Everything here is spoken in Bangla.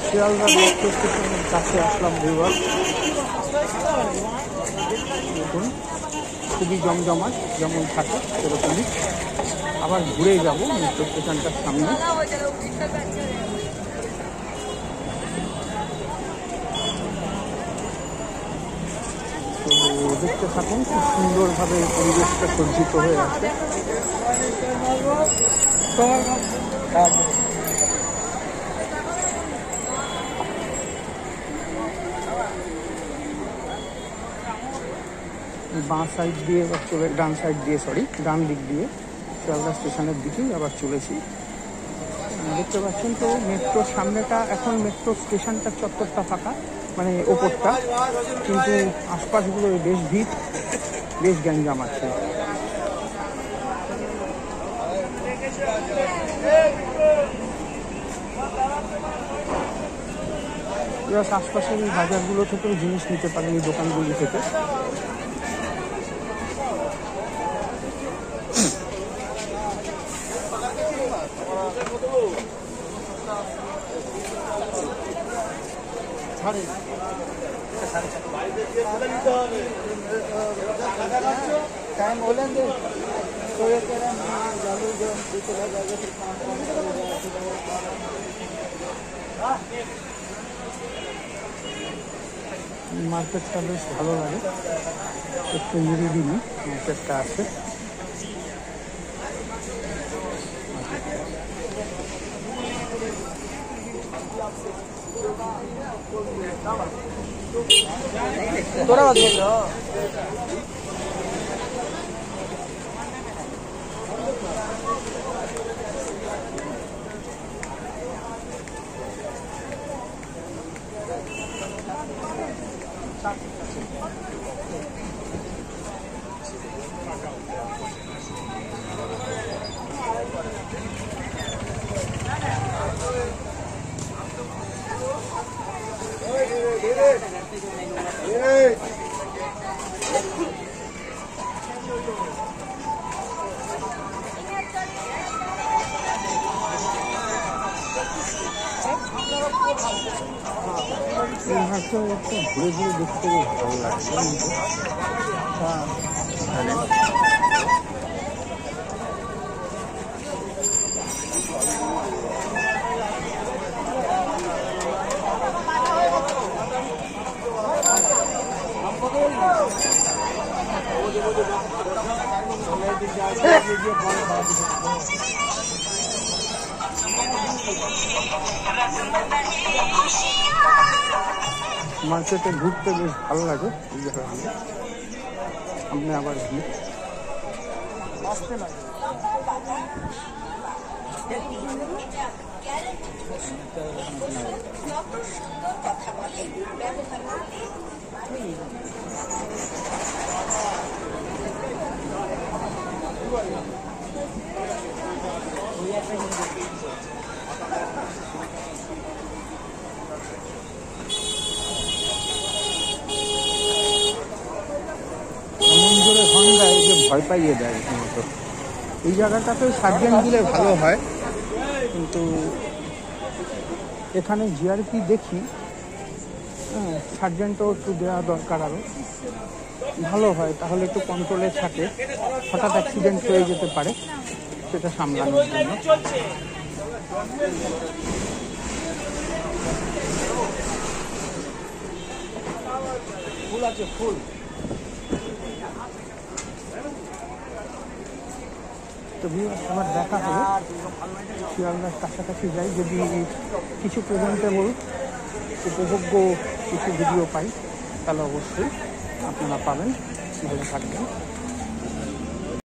শিয়ালদা মেট্রো স্টেশনের কাছে আসলাম ভিউয়ার। দেখুন খুবই জমজমাট, যেমন থাকে সেরকমই। আবার ঘুরে যাব মেট্রো স্টেশনটার সামনে। তো দেখতে থাকুন, খুব সুন্দরভাবে পরিবেশটা সজ্জিত হয়ে আছে। বাঁ সাইড দিয়ে এবার চলে, ডান সাইড দিয়ে ডান দিক দিয়ে শিয়ালদা স্টেশনের দিকেই আবার চলেছি। দেখতে পাচ্ছেন তো মেট্রোর সামনেটা, এখন মেট্রো স্টেশনটার চত্বরটা ফাঁকা, মানে ওপরটা, কিন্তু আশপাশগুলো বেশ ভিড়, বেশ গ্যাঞ্জাম আছে। আশপাশের এই বাজারগুলো থেকেও জিনিস নিতে পারেন, এই দোকানগুলি থেকে। মার্কেটটা বেশ ভালো লাগে, একটু নিরিবিলি মার্কেটটা আছে। তোরা ঘুরে ঘুরে দেখতে বেশ ভালো লাগছে। মার্কেটে ঘুরতে বেশ ভালো লাগে, এই জায়গায় সামনে আবার ভিড়। ভয় পাইয়ে দেয় রীতিমতো। এই জায়গাটাতে সার্জেন্ট দিলে ভালো হয়, কিন্তু এখানে জিআরপি দেখি, সার্জেন্টও একটু দেওয়া দরকার, আরও ভালো হয়, তাহলে একটু কন্ট্রোলে থাকে। হঠাৎ অ্যাক্সিডেন্ট হয়ে যেতে পারে, সেটা সামলানোর জন্য। ফুল আছে, ফুল। তো আবার দেখা হবে, শিয়ালদার কাছাকাছি যাই, যদি কিছু প্রেজেন্টেবল উপভোগ্য কিছু ভিডিও পাই, তাহলে অবশ্যই আপনারা পাবেন। ভালো থাকবেন।